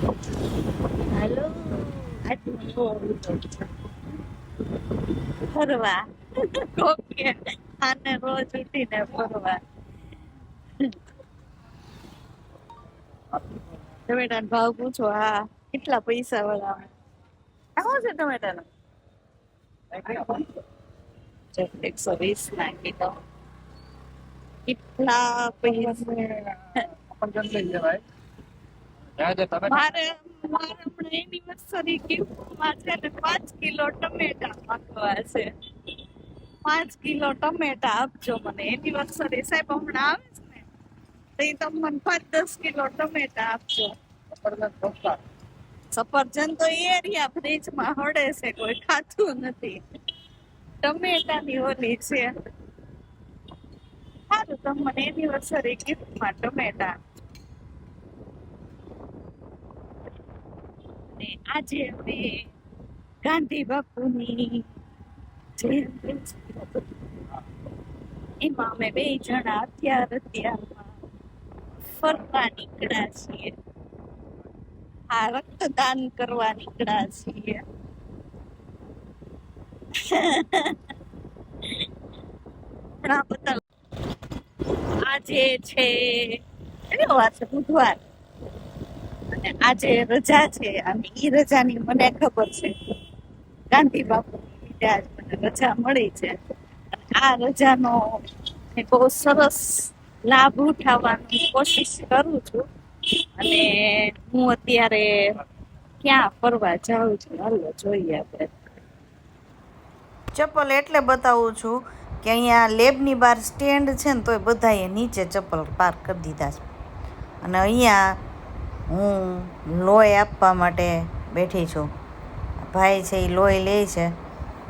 હાલો ફરવા કોકે આને રોજ ઉઠીને ફરવા. ટમેટા ભાવ પૂછો. હા, કેટલા પૈસા વાળા આવો છે ટમેટાનો? 120 ના કિલો. કેટલા પૈસા? મારે હમણાં એનિવર્સરી ગિફ્ટમાં છે ને 5 કિલો ટમેટા માંગવા છે. 5 કિલો ટમેટા આપજો મને. એનિવર્સરી સાહેબ હમણાં આવે છે ને, તો એ તમે મને 5-10 કિલો ટમેટા આપજો. સફરજન તો એરિયા ફ્રીજમાં હળે છે, કોઈ ખાતું નથી. ટમેટાની ઓલી છે. સારું, તમે મને એનિવર્સરી ગિફ્ટમાં ટમેટા. અને આજે અમે ગાંધી બાપુની જયંતિ એમાં અમે 2 જણા અત્યારમાં ફરવા નીકળ્યા છીએ. આ રક્તદાન કરવા નીકળ્યા છીએ. આજે છે કયો વાર છે? બુધવાર. અને આજે રજા છે, અને ઈ રજાની મને ખબર છે. ગાંધી બાપુ આજ મને રજા મળી છે. આ રજાનો બહુ સરસ લાભ ઉઠાવવાની કોશિશ કરું છું. અને હું અત્યારે ક્યાં ફરવા જાઉં છું, હાલો જોઈએ આપણે. ચપ્પલ એટલે બતાવું છું કે અહીંયા લેબની બહાર સ્ટેન્ડ છે ને, તોય બધાએ નીચે ચપ્પલ પાર્ક કરી દીધા છે. અને અહીંયા હું લોહી આપવા માટે બેઠી છું. ભાઈ છે એ લોહી લે છે,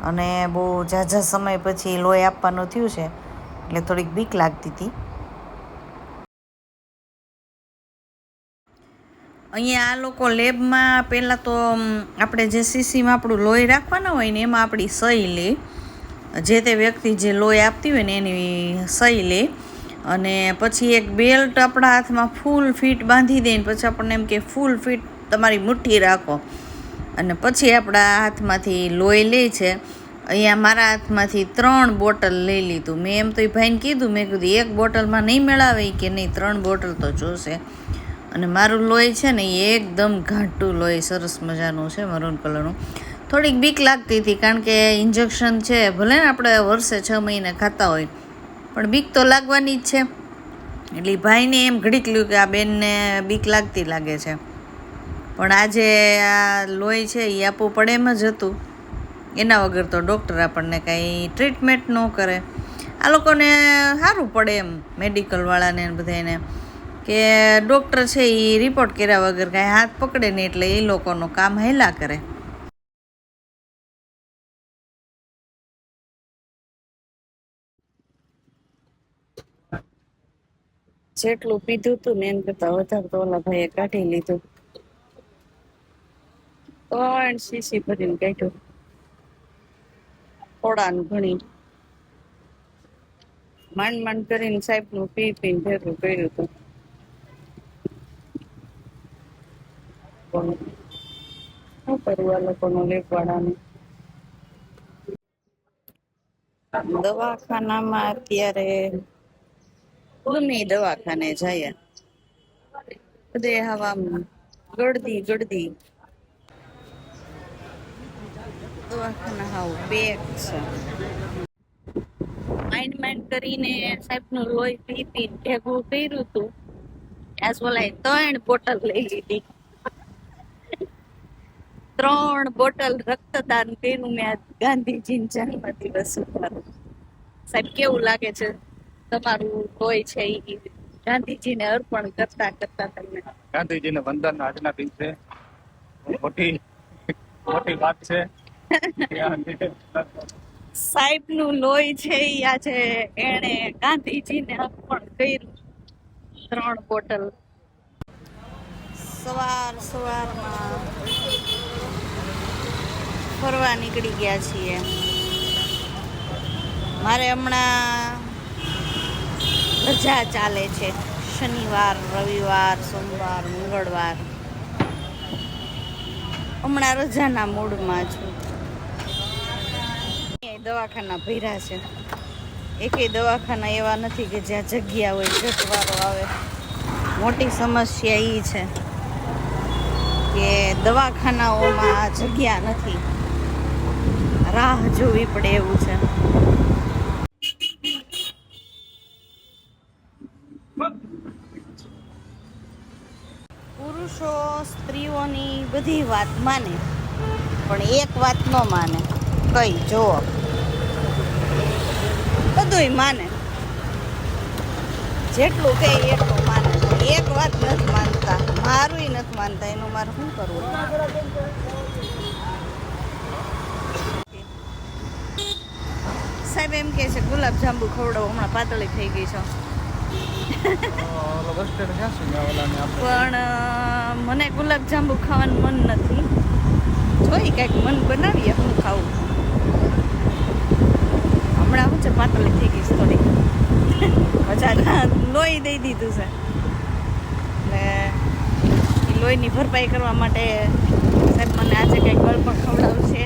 અને બહુ ઝાઝા સમય પછી લોહી આપવાનું થયું છે, એટલે થોડીક બીક લાગતી હતી. અહીંયા આ લોકો લેબમાં પહેલાં તો આપણે જે શીશીમાં આપણું લોહી રાખવાના હોય ને, એમાં આપણી સહી લે. જે તે વ્યક્તિ જે લોહી આપતી હોય ને એની સહી લે. અને પછી એક બેલ્ટ આપણા હાથમાં ફૂલ ફિટ બાંધી દે ને પછી આપણને એમ કે ફૂલ ફિટ તમારી મુઠ્ઠી રાખો. અને પછી આપણા હાથમાંથી લોહી લે છે. અહીંયા મારા હાથમાંથી 3 બોટલ લઈ લીધું. મેં એમ તો એ ભાઈને કીધું, મેં કીધું 1 બોટલમાં નહીં મેળાવે કે નહીં, 3 બોટલ તો જોશે. અને મારું લોહી છે ને એ એકદમ ઘાટું લોહી, સરસ મજાનું છે, મરૂન કલરનું. થોડીક બીક લાગતી હતી, કારણ કે ઇન્જેક્શન છે, ભલે ને આપણે વર્ષે 6 મહિને ખાતા હોય, પણ બીક તો લાગવાની જ છે. એટલે ભાઈને એમ ઘડીક લ્યું કે આ બેનને બીક લાગતી લાગે છે. પણ આજે આ લોહી છે એ આપવું પડે એમ જ હતું. એના વગર તો ડૉક્ટર આપણને કાંઈ ટ્રીટમેન્ટ ન કરે. આ લોકોને સારું પડે એમ, મેડિકલવાળાને બધાને, કે ડૉક્ટર છે એ રિપોર્ટ કર્યા વગર કાંઈ હાથ પકડે નહીં, એટલે એ લોકોનું કામ હેલા કરે. જેટલું પીધું હતું ને એમ કરતા વધારે તો ઓલા ભાઈએ કાઢી લીધું. 3 શીશી ભરીને કાઢ્યું. થોડાનું ઘણી માંડ કરીને સાહેબનું પીને ભેગું કર્યું હતું. શું કરવું આ લોકોનું લેપવાળાનું? દવાખાનામાં અત્યારે ગમે દવાખાને જાય, બધે હવા ગળદી દવાખાના હાવ પેક છે. માંડ કરીને સાહેબનું લોહી પીને ભેગું કર્યું હતું. આજ બોલાય 3 બોટલ લઈ લીધી. 3 બોટલ રક્તદાન કર્યું મેં આજ ગાંધીજીના જન્મદિવસ ઉપર. સાહેબ, કેવું લાગે છે તમારું લોહી છે એ ગાંધીજીને અર્પણ કરતા તમને? ગાંધીજીને વંદન આજના દિવસે મોટી વાત છે. સાહેબનું લોહી છે એ આજે એને ગાંધીજીને અર્પણ કર્યું. 3 બોટલ. સવારમાં ફરવા નીકળી ગયા છીએ. મારે હમણાં રજા ચાલે છે, શનિવાર, રવિવાર, સોમવાર, મંગળવાર. હમણાં રજાના મૂડમાં છું. દવાખાના ભર્યા છે. એકેય દવાખાના એવા નથી કે જ્યાં જગ્યા હોય, જટવારો આવે. મોટી સમસ્યા એ છે કે દવાખાનાઓમાં જગ્યા નથી, રાહ જોવી પડે એવું છે. પુરુષો સ્ત્રીઓની બધી વાત માને, પણ એક વાત ન માને. કઈ જો બધુંય માને, જેટલું કહે એટલું માને, એક વાત નથી માનતા. મારું નથી માનતા, એનું મારે શું કરવું? સાહેબ એમ કહે છે ગુલાબ જાંબુ ખવડાવો, હમણાં પાતળી થઈ ગઈ છે. પણ મને ગુલાબ જાંબુ ખાવાનું મન નથી. જોઈ કંઈક મન બનાવીએ, હું ખાવું. હમણાં શું છે, પાતળી થઈ ગઈ થોડી, બધા લોહી દઈ દીધું છે. એટલે એ લોહીની ભરપાઈ કરવા માટે સાહેબ મને આજે કંઈક ગળપણ ખવડાવશે.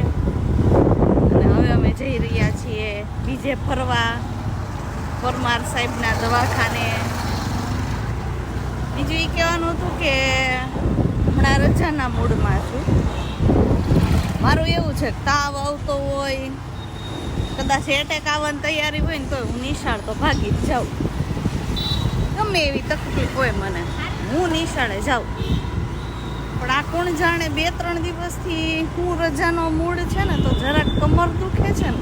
અને હવે અમે જઈ રહ્યા છીએ બીજે ફરવા, પરમાર સાહેબના દવાખાને. બીજું એ કહેવાનું હતું કે હમણાં રજાના મૂડમાં છું. મારું એવું છે કે તાવ આવતો હોય, કદાચ એટેક આવવાની તૈયારી હોય ને તો હું નિશાળ તો ભાગી જ જાઉં. ગમે એવી તકલીફ હોય મને, હું નિશાળે જાઉં. પણ આ કોણ જાણે 2-3 દિવસથી હું રજાનો મૂડ છે ને તો જરાક કમર દુખે છે ને,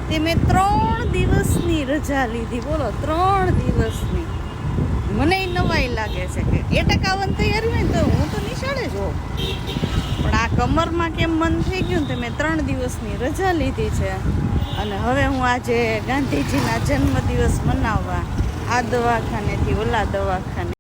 તે મેં 3 દિવસની રજા લીધી. બોલો, 3 દિવસની. મને નવાઈ લાગે છે કે એટેક આવવાની તૈયારી હોય ને તો હું તો નિશાળે જ હોઉં, પણ આ કમરમાં કેમ મન થઈ ગયું ને મેં 3 દિવસની રજા લીધી છે. અને હવે હું આજે ગાંધીજીના જન્મદિવસ મનાવવા આ દવાખાનેથી ઓલા દવાખાને.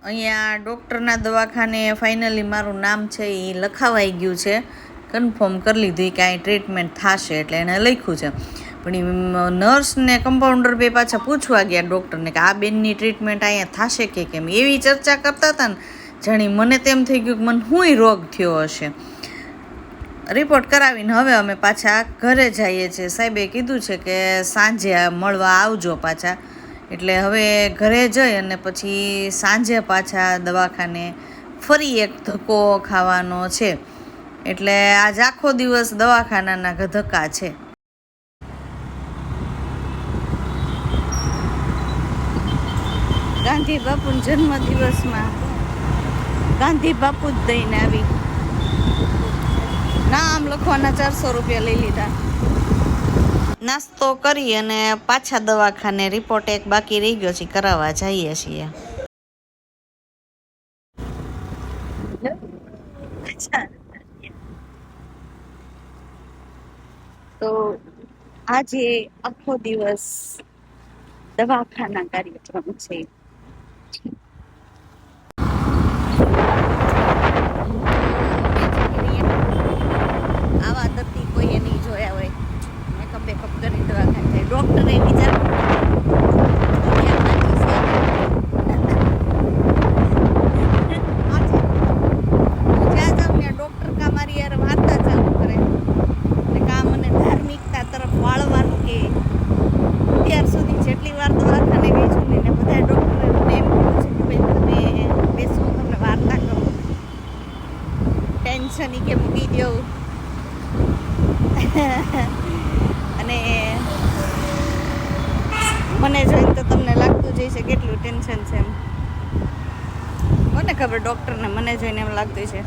અહીંયા ડૉક્ટરના દવાખાને ફાઇનલી મારું નામ છે એ લખાવાઈ ગયું છે, કન્ફર્મ કરી લીધું કે અહીં ટ્રીટમેન્ટ થશે, એટલે એણે લખ્યું છે. પણ એ નર્સને કમ્પાઉન્ડર બે પાછા પૂછવા ગયા ડૉક્ટરને કે આ બેનની ટ્રીટમેન્ટ અહીંયા થશે કે કેમ. એવી ચર્ચા કરતા હતા ને જાણી મને તેમ થઈ ગયું કે મને હુંય રોગ થયો હશે. રિપોર્ટ કરાવીને હવે અમે પાછા ઘરે જઈએ છીએ. સાહેબે કીધું છે કે સાંજે મળવા આવજો પાછા. એટલે હવે ઘરે જઈ અને પછી સાંજે પાછા દવાખાને ફરી એક ધક્કો ખાવાનો છે. એટલે આજ આખો દિવસ દવાખાનાના ધક્કા છે. ગાંધી બાપુના જન્મદિવસમાં ગાંધી બાપુ જ દઈને આવી. નામ લખવાના 400 રૂપિયા લઈ લીધા. નાસ્તો કરી અને પાછા દવાખાને રિપોર્ટ એક બાકી રહી ગયો છે, કરાવવા જઈએ છીએ. તો આજે આખો દિવસ દવાખાના કાર્યક્રમ છે. આવા દર્દી કોઈએ નહીં જોયા હોય, મેકઅપ બેકઅપ કરી દવાખાને જાય. ડોક્ટરે વિચાર જ્યાં જાઉં ત્યાં ડોક્ટર કા મારી યાર વાર્તા ચાલુ કરે એટલે કા મને ધાર્મિકતા તરફ વાળવાનું કે. અત્યાર સુધી જેટલી વાર દવાખાને ગઈ છું ને બધા ડોક્ટરે મને એમ કીધું છે કે ભાઈ તમે બેસો, તમને વાર્તા કરું, ટેન્શન કે મૂકી દઉં. અને મને જોઈને તો તમને લાગતું જ હશે કેટલું ટેન્શન છે એમ. કોને ખબર ડૉક્ટરને મને જોઈને એમ લાગતું છે,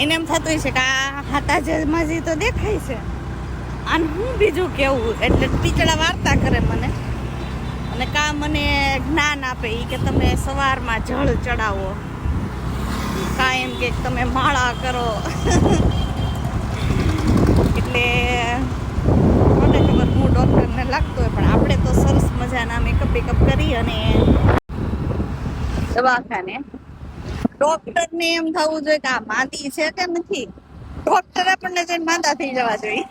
એને એમ થતું છે કે આ હાથા જમાજી તો દેખાય છે, આને હું બીજું કેવું. એટલે ટીચડા વાર્તા કરે મને, અને કા મને જ્ઞાન આપે એ કે તમે સવારમાં જળ ચડાવો, કા એમ કે તમે માળા કરો. એટલે કોને ખબર હું ડૉક્ટરને લાગતો હોય, પણ આપણે તો સરસ મજાના મેકઅપ બેકઅપ કરી અને દવાખાને ડોક્ટર ને એમ થવું જોઈએ કે આ માંદી છે કે નથી. ડોક્ટર આપણને જઈને માંદા થઈ જવા જોઈએ.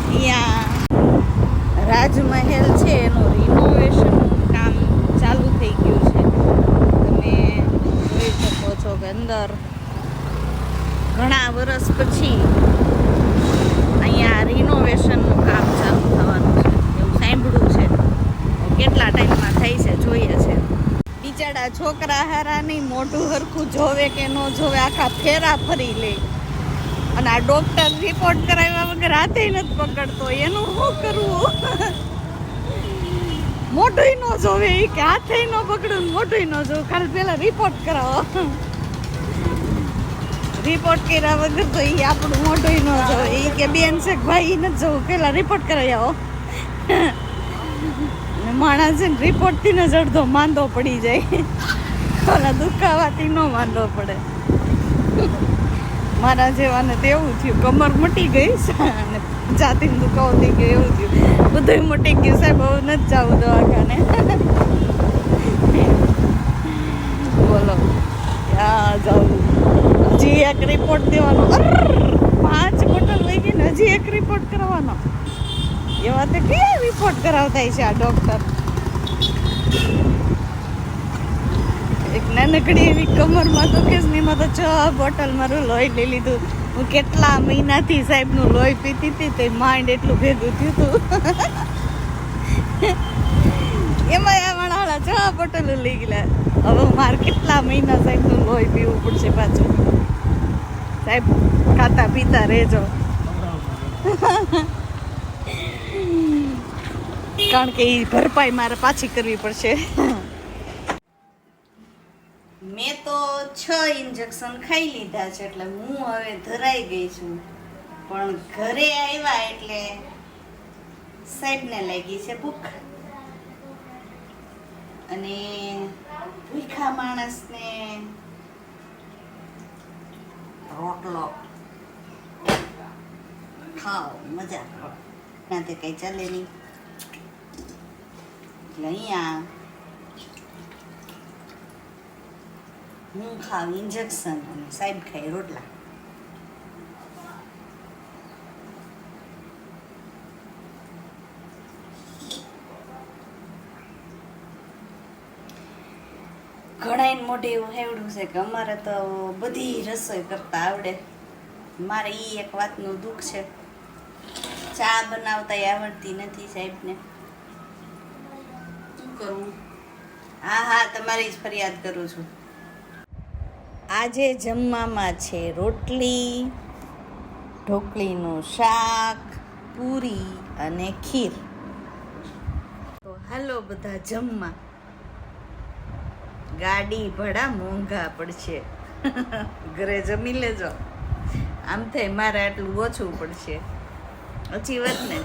અહીંયા રાજમહેલ છે એનું રિનોવેશન કામ ચાલુ થઈ ગયું છે. તમે જોઈ શકો છો કે અંદર ઘણા વર્ષ પછી અહીંયા રિનોવેશનનું કામ ચાલુ થવાનું છે એવું સાંભળ્યું છે. કેટલા ટાઈમમાં થાય છે જોઈએ છે. બિચારા છોકરા હારાની મોઢું હરખું જોવે કે ન જોવે આખા ફેરા ફરી લે. અને આ ડોક્ટર રિપોર્ટ કરાવ્યા વગર હાથે નથી પકડતો. એનું શું કરવું? મોઢું ન જોવે એ કે હાથે ન પકડું મોઢું ન જોવું. ખાલી પેલા રિપોર્ટ કરાવો. રિપોર્ટ કર્યા વગર તો એ આપણું મોઢું ન જોવે. એ કે બેન છે ભાઈ એ નથી જવું, પેલા રિપોર્ટ કરાવી આવો. માણસ છે ને રિપોર્ટ થી ને અડધો માંદો પડી જાય. ઓલા દુખાવાથી ન માંદો પડે. મારા જેવાને તો એવું થયું, કમર મટી ગઈ અને જાતી દુખાવો થઈ ગયો એવું થયું. બધું મટી ગયું સાહેબ, બહુ નથી જવું દવાખાને. બોલો ક્યાં જવું? હજી એક રિપોર્ટ દેવાનો. 5 બોટલ લઈ ગઈ ને હજી એક રિપોર્ટ કરવાનો. એવા તો કયા રિપોર્ટ કરાવતા છે આ ડોક્ટર? એક નાનકડી એવી કમરમાં દુખે છે ને એમાં તો 6 બોટલ મારું લોહી લઈ લીધું. હું કેટલા મહિનાથી સાહેબનું લોહી પીતી હતી તે માઇન્ડ એટલું ભેગું થયું હતું. એમાં આ મારા 6 બોટલ લઈ ગયેલા. હવે મારે કેટલા મહિના સાહેબનું લોહી પીવું પડશે પાછું. સાહેબ ખાતા પીતા રહેજો. કારણ કે એ ભરપાઈ મારે પાછી કરવી પડશે. મેં તો 6 ઇન્જેક્શન ખાઈ લીધા છે એટલે હું હવે ધરાઈ ગઈ છું. પણ ઘરે આવ્યા એટલે સાહેબને લાગી છે ભૂખ. અને ભૂખા માણસને રોટલો ખાઓ મજા કરો. ત્યાંથી કઈ ચાલે નહીં એટલે અહીંયા હું ખાવ ઇન્જેક્શન અને સાહેબ ખાઈ રોટલા. ઘણા મોઢે એવું હેવડું છે કે અમારે તો બધી રસોઈ કરતા આવડે. મારે એ એક વાતનું દુઃખ છે, ચા બનાવતા આવડતી નથી સાહેબને. શું કરવું? હા તમારી જ ફરિયાદ કરું છું. આજે જમવામાં છે રોટલી, ઢોકળીનું શાક, પૂરી અને ખીર. તો હાલો બધા જમવા. ગાડી ભાડા મોંઘા પડશે. ઘરે જમી લેજો. આમ થાય મારે આટલું ઓછું પડશે. ઓછી વાત ને,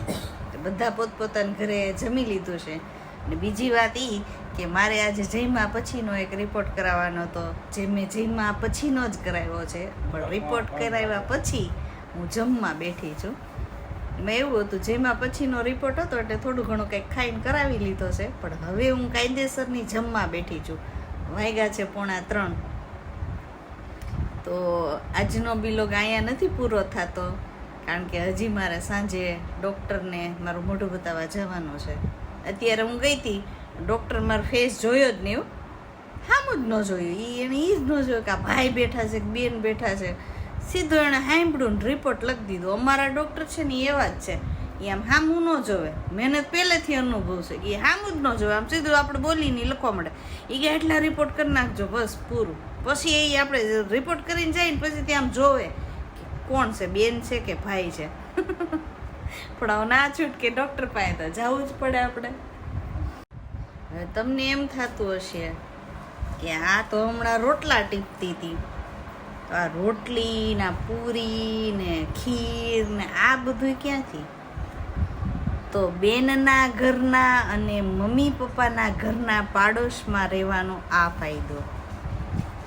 બધા પોતપોતાના ઘરે જમી લીધું છે. અને બીજી વાત એ કે મારે આજે જમ્યા પછીનો એક રિપોર્ટ કરાવવાનો હતો, જે મેં જમ્યા પછીનો જ કરાવ્યો છે. પણ રિપોર્ટ કરાવ્યા પછી હું જમવા બેઠી છું. એમાં એવું હતું, જમ્યા પછીનો રિપોર્ટ હતો એટલે થોડું ઘણું કંઈક ખાઈને કરાવી લીધો છે. પણ હવે હું કાયદેસરની જમવા બેઠી છું. વાગ્યા છે 2:45. તો આજનો બિલોગ અહીંયા નથી પૂરો થતો, કારણ કે હજી મારે સાંજે ડૉક્ટરને મારું મોઢું બતાવવા જવાનું છે. અત્યારે હું ગઈ હતી, ડૉક્ટર મારો ફેસ જોયો જ નહીં. સામું જ ન જોયું. એને એ જ ન જોયું કે આ ભાઈ બેઠા છે કે બેન બેઠા છે. સીધું એણે સાંભળ્યું ને રિપોર્ટ લખી દીધો. અમારા ડૉક્ટર છે ને એવા જ છે. એ આમ સામું ન જોવે. મહેનત પહેલેથી અનુભવ છે કે એ સામું જ ન જોવે. આમ સીધું આપણે બોલીને લખવા મળે. એ કે એટલા રિપોર્ટ કરી નાખજો બસ પૂરું. પછી એ આપણે રિપોર્ટ કરીને જાય ને પછી ત્યાં આમ જોવે કે કોણ છે, બેન છે કે ભાઈ છે. પણ હવે ના છૂટકે ડૉક્ટર પાસે તો જવું જ પડે આપણે. હવે તમને એમ થતું હશે કે આ તો હમણાં રોટલા ટીપતી હતી, આ રોટલી ના પૂરી ને ખીર ને આ બધું ક્યાંથી? તો બેનના ઘરના અને મમ્મી પપ્પાના ઘરના પાડોશમાં રહેવાનો આ ફાયદો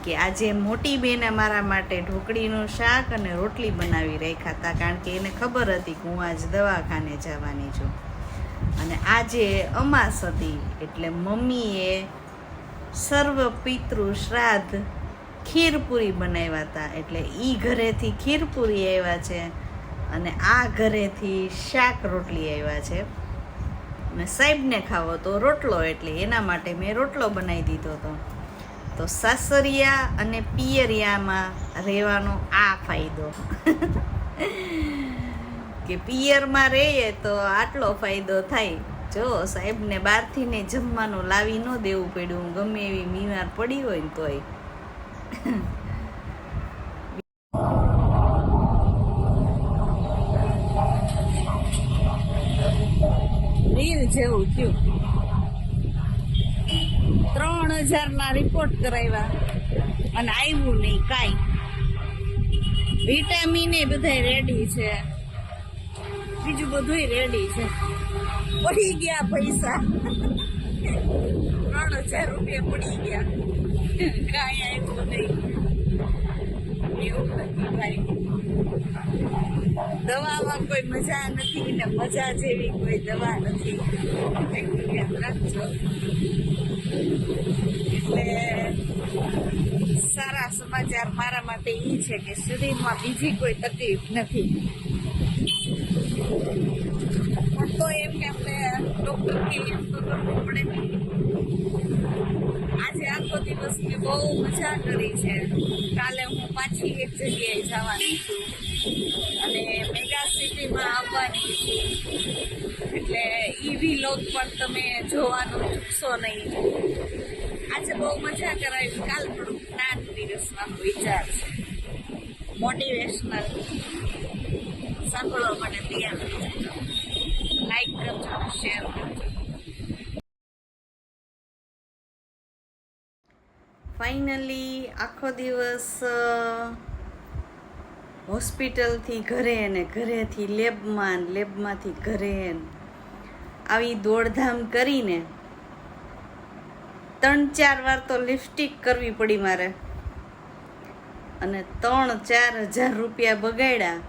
કે આજે મોટી બેને મારા માટે ઢોકળીનું શાક અને રોટલી બનાવી રાખ્યા હતા, કારણ કે એને ખબર હતી કે હું આજ દવાખાને જવાની છું. અને આજે અમાસ હતી એટલે મમ્મીએ સર્વ પિતૃ શ્રાદ્ધ ખીરપૂરી બનાવ્યા હતા, એટલે ઈ ઘરેથી ખીરપૂરી આવ્યા છે અને આ ઘરેથી શાક રોટલી આવ્યા છે. અને સાહેબને ખાવો તો રોટલો, એટલે એના માટે મેં રોટલો બનાવી દીધો હતો. તો સાસરિયા અને પિયરિયામાં રહેવાનો આ ફાયદો કે પિયરમાં રહીએ તો આટલો ફાયદો થાય. જો સાહેબને બહારથી ને જમવાનું લાવી ન દેવું પડ્યું, ગમે એવી બીમાર પડી હોય ને તોય. રીલ જેવું થયું. 3000 રિપોર્ટ કરાવ્યા અને આવ્યું નહીં કાંઈ. વિટામિન એ બધા રેડી છે, બીજું બધું રેડી છે. પડી ગયા પૈસા, 3000 રૂપિયા પડી ગયા, કાંઈ આવ્યું નહીં. એવું નથી ભાઈ, દવામાં કોઈ મજા નથી ને મજા જેવી કોઈ દવા નથી, એટલું યાદ રાખજો. એટલે સારા સમાચાર મારા માટે એ છે કે શરીરમાં બીજી કોઈ તકલીફ નથી. પણ તો એમને આપણે ડોક્ટરથી એમ તો કરવું પડે. આજે આખો દિવસ મેં બહુ મજા કરી છે. કાલે હું પાછી એક જગ્યાએ જવાની છું અને મેગા સિટીમાં આવવાની છું, એટલે ઈ વ્લોગ પણ તમે જોવાનું ચૂકશો નહીં. આજે બહુ મજા કરાવી. કાલ થોડુંક જ્ઞાન દિવસવાનો વિચાર છે, મોટિવેશનલ સાંભળવા માટે તૈયાર થઈ જાય. લાઈક કરજો અને શેર કરજો. ફાઇનલી આખો દિવસ હોસ્પિટલથી ઘરે ને ઘરેથી લેબમાં, લેબમાંથી ઘરે આવી દોડધામ કરીને 3-4 વાર તો લિપસ્ટિક કરવી પડી મારે, અને 3-4 હજાર રૂપિયા બગાડ્યા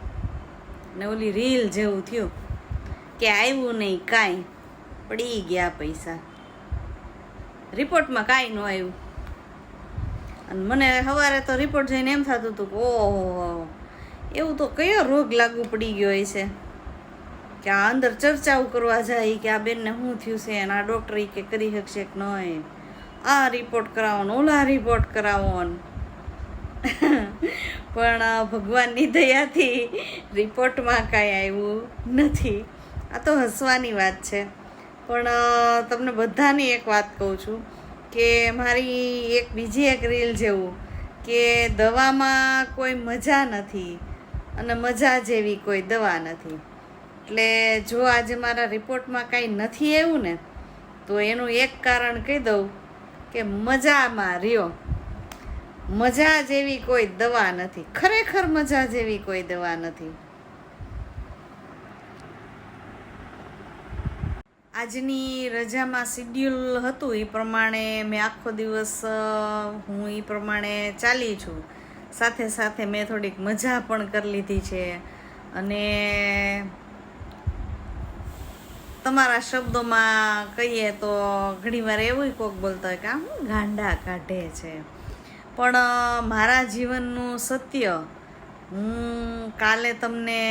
ને ઓલી રીલ જેવું થયું કે આવ્યું નહીં કાંઈ, પડી ગયા પૈસા. રિપોર્ટમાં કાંઈ ન આવ્યું. અને મને સવારે તો રિપોર્ટ જોઈને એમ થતું હતું કે ઓહો, એવું તો કયો રોગ લાગુ પડી ગયો હોય છે કે આ અંદર ચર્ચાઓ કરવા જાય કે આ બેનને શું થયું છે અને આ ડૉક્ટર કે કરી શકશે કે નહીં, આ રિપોર્ટ કરાવો ને ઓલા રિપોર્ટ કરાવો ને. પણ ભગવાનની દયાથી રિપોર્ટમાં કાંઈ આવ્યું નથી. આ તો હસવાની વાત છે, પણ તમને બધાની એક વાત કહું છું કે મારી બીજી એક રીલ જેવું કે દવામાં કોઈ મજા નથી અને મજા જેવી કોઈ દવા નથી. એટલે જો આજે મારા રિપોર્ટમાં કાંઈ નથી આવ્યું ને તો એનું એક કારણ કહી દઉં કે મજામાં રહ્યો. મજા જેવી કોઈ દવા નથી, ખરેખર મજા જેવી કોઈ દવા નથી. આજની રજામાં શિડ્યુલ હતું એ પ્રમાણે મેં આખો દિવસ હું એ પ્રમાણે ચાલી છું. સાથે સાથે મેં થોડીક મજા પણ કરી લીધી છે. અને તમારા શબ્દોમાં કહીએ તો ઘણીવાર એવું કોક બોલતા હોય કે આ હું ગાંડા કાઢે છે, પણ મારા જીવનનું સત્ય હું કાલે તમને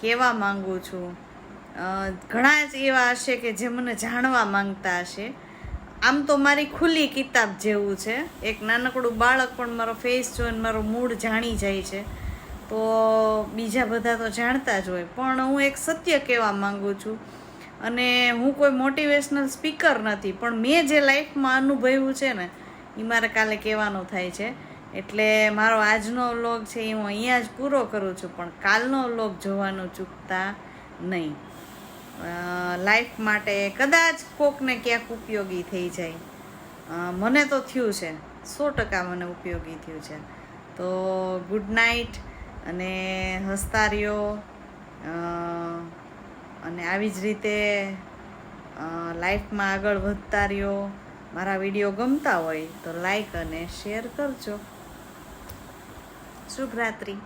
કહેવા માંગુ છું. ઘણા જ એવા હશે કે જે મને જાણવા માંગતા હશે. આમ તો મારી ખુલ્લી કિતાબ જેવું છે. એક નાનકડું બાળક પણ મારો ફેસ જોઈને મારો મૂડ જાણી જાય છે, તો બીજા બધા તો જાણતા જ હોય. પણ હું એક સત્ય કહેવા માંગુ છું. અને હું કોઈ મોટિવેશનલ સ્પીકર નથી, પણ મેં જે લાઈફમાં અનુભવ્યું છે ને એ મારે કાલે કહેવાનું થાય છે. એટલે મારો આજનો વ્લોગ છે એ હું અહીંયા જ પૂરો કરું છું, પણ કાલનો વ્લોગ જોવાનું ચૂકતા નહીં. લાઈફ માટે કદાચ કોકને ક્યાંક ઉપયોગી થઈ જાય. મને તો થયું છે, 100% મને ઉપયોગી થયું છે. તો ગુડ નાઇટ, અને હસતા રહ્યો, અને આવી જ રીતે લાઈફમાં આગળ વધતા રહ્યો. મારા વિડીયો ગમતા હોય તો લાઈક અને શેર કરજો. શુભરાત્રિ.